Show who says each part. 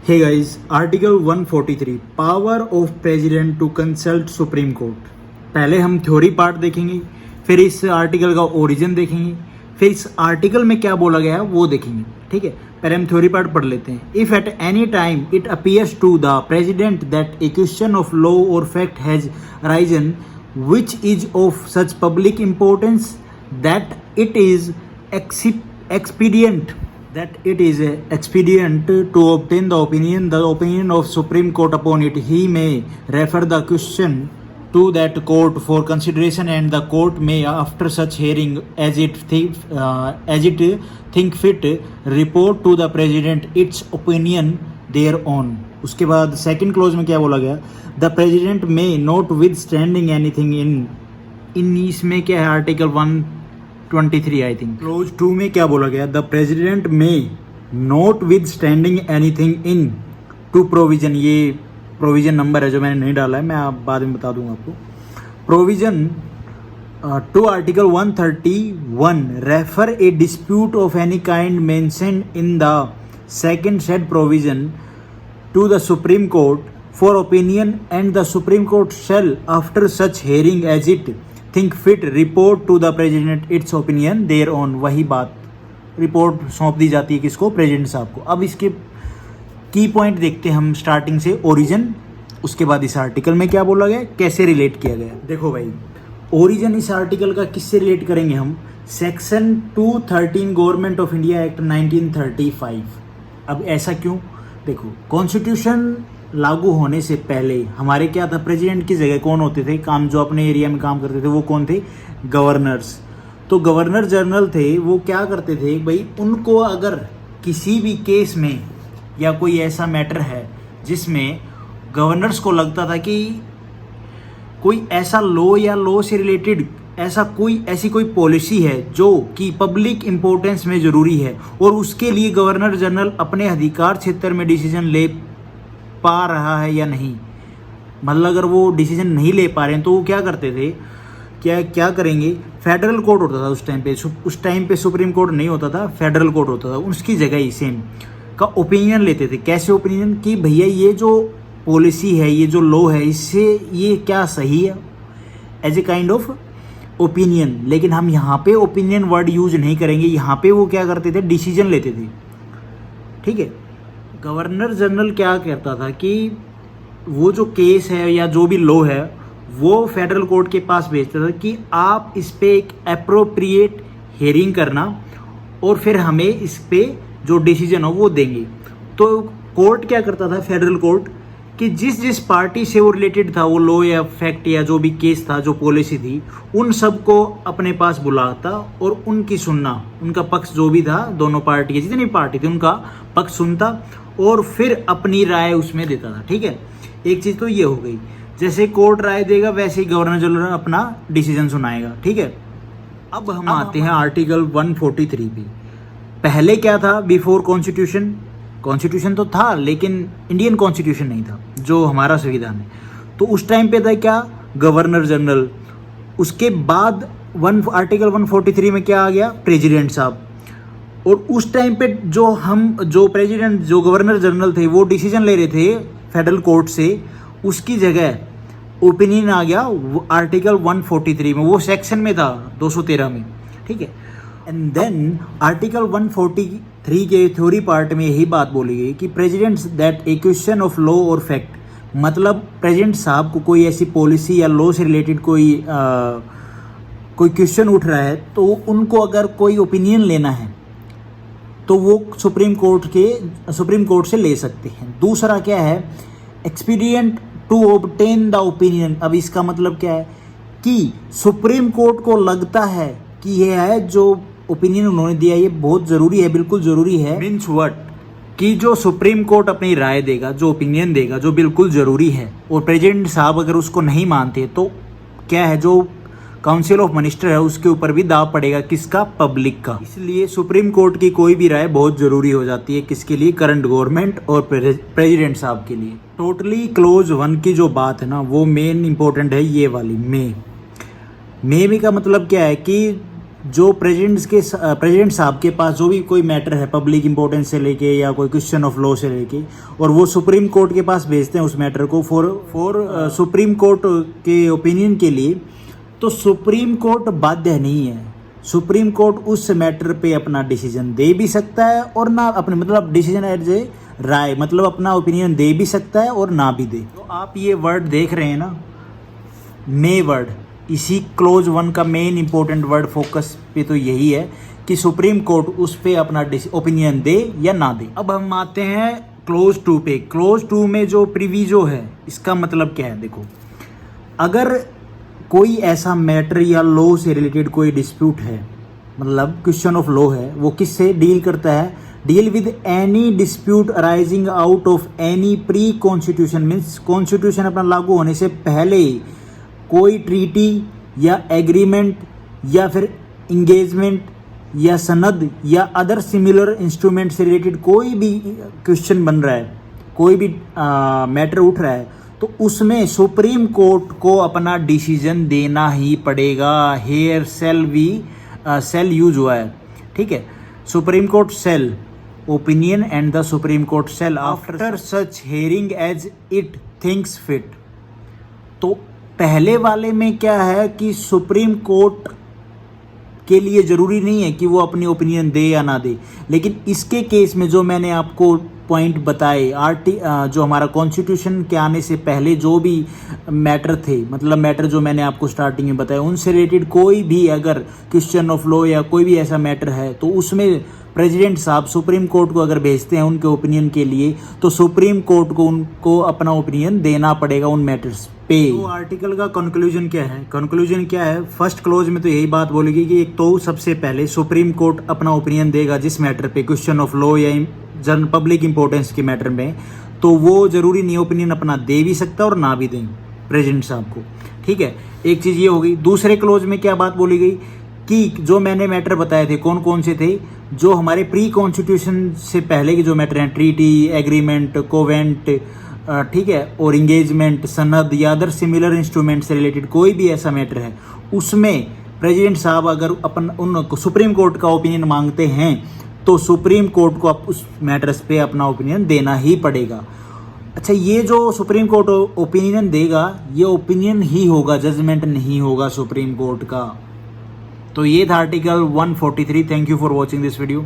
Speaker 1: Hey guys, article 143 power of president to consult supreme court. पहले हम theory part देखेंगे, फिर इस आर्टिकल का ओरिजिन देखेंगे, फिर इस आर्टिकल में क्या बोला गया है वो देखेंगे। ठीक है, पहले हम थ्योरी पार्ट पढ़ लेते हैं। If at any time it appears to the president that a question of law और fact has arisen which is of such public importance that it is expedient to obtain the opinion of Supreme Court upon it, he may refer the question to that court for consideration, and the court may, after such hearing, as it think fit, report to the president its opinion thereon. उसके बाद second close में क्या बोला गया, the president may notwithstanding anything इन इसमें क्या है article 123 I think. Close 2 में क्या बोला गया, the president may notwithstanding anything in two provision. ये प्रोविजन नंबर है जो मैंने नहीं डाला है, मैं आप बाद में बता दूंगा आपको। Provision to article 131 refer a dispute of any kind mentioned in the second said provision to the Supreme Court for opinion, and the Supreme Court shall, after such hearing as it think fit, report to the President its opinion thereon। वही बात, report सौंप दी जाती है किसको, president साहब को। अब इसके की पॉइंट देखते हैं हम स्टार्टिंग से, ओरिजिन, उसके बाद इस आर्टिकल में क्या बोला गया, कैसे रिलेट किया गया। देखो भाई, ओरिजिन इस आर्टिकल का किससे रिलेट करेंगे हम, section 213 government of India act 1935। अब ऐसा क्यों, देखो कॉन्स्टिट्यूशन लागू होने से पहले हमारे क्या था, प्रेसिडेंट की जगह कौन होते थे, काम जो अपने एरिया में काम करते थे वो कौन थे, गवर्नर्स। तो गवर्नर जनरल थे, वो क्या करते थे भाई, उनको अगर किसी भी केस में या कोई ऐसा मैटर है जिसमें गवर्नर्स को लगता था कि कोई ऐसा लॉ या लॉ से रिलेटेड ऐसी कोई पॉलिसी है जो कि पब्लिक इम्पोर्टेंस में ज़रूरी है, और उसके लिए गवर्नर जनरल अपने अधिकार क्षेत्र में डिसीजन ले पा रहा है या नहीं, मतलब अगर वो डिसीजन नहीं ले पा रहे हैं तो वो क्या करते थे, क्या करेंगे, फेडरल कोर्ट होता था उस टाइम पे सुप्रीम कोर्ट नहीं होता था, फेडरल कोर्ट होता था, उसकी जगह ही सेम का ओपिनियन लेते थे। कैसे ओपिनियन, कि भैया ये जो पॉलिसी है, ये जो लॉ है, इससे ये क्या सही है, as a kind of opinion. लेकिन हम यहाँ पे ओपिनियन वर्ड यूज नहीं करेंगे, यहाँ पे वो क्या करते थे, डिसीजन लेते थे। ठीक है, गवर्नर जनरल क्या कहता था कि वो जो केस है या जो भी लॉ है वो फेडरल कोर्ट के पास भेजता था कि आप इस पे एक अप्रोप्रिएट हियरिंग करना और फिर हमें इस पे जो डिसीजन हो वो देंगे। तो कोर्ट क्या करता था, फेडरल कोर्ट, कि जिस पार्टी से वो रिलेटेड था, वो लॉ या फैक्ट या जो भी केस था, जो पॉलिसी थी, उन सबको अपने पास बुलाता और उनकी सुनना, उनका पक्ष जो भी था, दोनों पार्टी के जितनी पार्टी थी उनका पक्ष सुनता और फिर अपनी राय उसमें देता था। ठीक है, एक चीज़ तो ये हो गई, जैसे कोर्ट राय देगा वैसे ही गवर्नर जनरल अपना डिसीजन सुनाएगा। ठीक है, अब हम आते हैं आर्टिकल 143 पे। पहले क्या था, बिफोर कॉन्स्टिट्यूशन तो था लेकिन इंडियन कॉन्स्टिट्यूशन नहीं था जो हमारा संविधान है। तो उस टाइम पे था क्या, गवर्नर जनरल। उसके बाद आर्टिकल 143 में क्या आ गया, प्रेसिडेंट साहब। और उस टाइम पे जो प्रेसिडेंट, जो गवर्नर जनरल थे, वो डिसीजन ले रहे थे फेडरल कोर्ट से, उसकी जगह ओपिनियन आ गया आर्टिकल 143 में, वो सेक्शन में था 213 में। ठीक है, एंड देन आर्टिकल 143 के थ्योरी पार्ट में यही बात बोली गई कि presidents that a question of law और फैक्ट, मतलब प्रेसिडेंट साहब को कोई ऐसी पॉलिसी या लॉ से रिलेटेड कोई क्वेश्चन उठ रहा है तो उनको अगर कोई ओपिनियन लेना है तो वो सुप्रीम कोर्ट से ले सकते हैं। दूसरा क्या है, एक्सपीडिएंट टू ऑब्टेन द ओपिनियन। अब इसका मतलब क्या है कि सुप्रीम कोर्ट को लगता है कि यह है जो ओपिनियन उन्होंने दिया ये बहुत ज़रूरी है, बिल्कुल ज़रूरी है। मीन्स व्हाट, कि जो सुप्रीम कोर्ट अपनी राय देगा, जो ओपिनियन देगा, जो बिल्कुल ज़रूरी है, और प्रेसिडेंट साहब अगर उसको नहीं मानते तो क्या है, जो काउंसिल ऑफ मिनिस्टर है उसके ऊपर भी दाव पड़ेगा, किसका, पब्लिक का। इसलिए सुप्रीम कोर्ट की कोई भी राय बहुत ज़रूरी हो जाती है, किसके लिए, करंट गवर्नमेंट और प्रेसिडेंट साहब के लिए। टोटली क्लोज 1 की जो बात है ना, वो मेन इंपॉर्टेंट है, ये वाली मे का मतलब क्या है कि जो प्रेसिडेंट साहब के पास जो भी कोई मैटर है पब्लिक इंपॉर्टेंस से लेके या कोई क्वेश्चन ऑफ लॉ से लेके, और वो सुप्रीम कोर्ट के पास भेजते हैं उस मैटर को फॉर सुप्रीम कोर्ट के ओपिनियन के लिए, तो सुप्रीम कोर्ट बाध्य नहीं है। सुप्रीम कोर्ट उस मैटर पे अपना डिसीजन दे भी सकता है और ना अपने, मतलब डिसीजन एज ए राय, मतलब अपना ओपिनियन दे भी सकता है और ना भी दे। तो आप ये वर्ड देख रहे हैं ना, मे वर्ड, इसी क्लोज 1 का मेन इंपॉर्टेंट वर्ड फोकस पे तो यही है कि सुप्रीम कोर्ट उस पे अपना ओपिनियन दे या ना दे। अब हम आते हैं क्लोज 2 पे। क्लोज 2 में जो प्रिवीजो है, इसका मतलब क्या है? देखो, अगर कोई ऐसा मैटर या लॉ से रिलेटेड कोई डिस्प्यूट है, मतलब क्वेश्चन ऑफ लॉ है, वो किससे डील करता है? Deal with any dispute arising out of any pre constitution, means constitution अपना लागू होने से पहले कोई ट्रीटी या एग्रीमेंट या फिर इंगेजमेंट या सनद या अदर सिमिलर इंस्ट्रूमेंट से रिलेटेड कोई भी क्वेश्चन बन रहा है, कोई भी मैटर उठ रहा है, तो उसमें सुप्रीम कोर्ट को अपना डिसीजन देना ही पड़ेगा। हेयर सेल यूज हुआ है, ठीक है। Supreme court shall opinion and the supreme court shall after such hearing as it thinks fit. तो पहले वाले में क्या है कि सुप्रीम कोर्ट के लिए ज़रूरी नहीं है कि वो अपनी ओपिनियन दे या ना दे, लेकिन इसके केस में जो मैंने आपको पॉइंट बताए, जो हमारा कॉन्स्टिट्यूशन के आने से पहले जो भी मैटर थे, मतलब मैटर जो मैंने आपको स्टार्टिंग में बताया, उनसे रिलेटेड कोई भी अगर क्वेश्चन ऑफ लॉ या कोई भी ऐसा मैटर है, तो उसमें प्रेसिडेंट साहब सुप्रीम कोर्ट को अगर भेजते हैं उनके ओपिनियन के लिए, तो सुप्रीम कोर्ट को उनको अपना ओपिनियन देना पड़ेगा उन मैटर्स पे। तो आर्टिकल का कंक्लूजन क्या है? कंक्लूजन क्या है? फर्स्ट क्लोज में तो यही बात बोलेगी कि एक तो सबसे पहले सुप्रीम कोर्ट अपना ओपिनियन देगा जिस मैटर पे, क्वेश्चन ऑफ लॉ या जन पब्लिक इंपॉर्टेंस के मैटर में, तो वो जरूरी नहीं ओपिनियन अपना दे भी सकता और ना भी दें प्रेसिडेंट साहब को, ठीक है। एक चीज़ ये हो गई। दूसरे क्लोज में क्या बात बोली गई कि जो मैंने मैटर बताए थे कौन कौन से थे, जो हमारे प्री कॉन्स्टिट्यूशन से पहले के जो मैटर हैं, ट्रीटी, एग्रीमेंट, कोवेंट, ठीक है, और इंगेजमेंट, सनद या अदर सिमिलर इंस्ट्रूमेंट से रिलेटेड कोई भी ऐसा मैटर है, उसमें प्रेसिडेंट साहब अगर उन सुप्रीम कोर्ट का ओपिनियन मांगते हैं, तो सुप्रीम कोर्ट को उस मैटर्स पे अपना ओपिनियन देना ही पड़ेगा। अच्छा, ये जो सुप्रीम कोर्ट ओपिनियन देगा, ये ओपिनियन ही होगा, जजमेंट नहीं होगा सुप्रीम कोर्ट का। तो ये था article 143। Thank you for watching this video.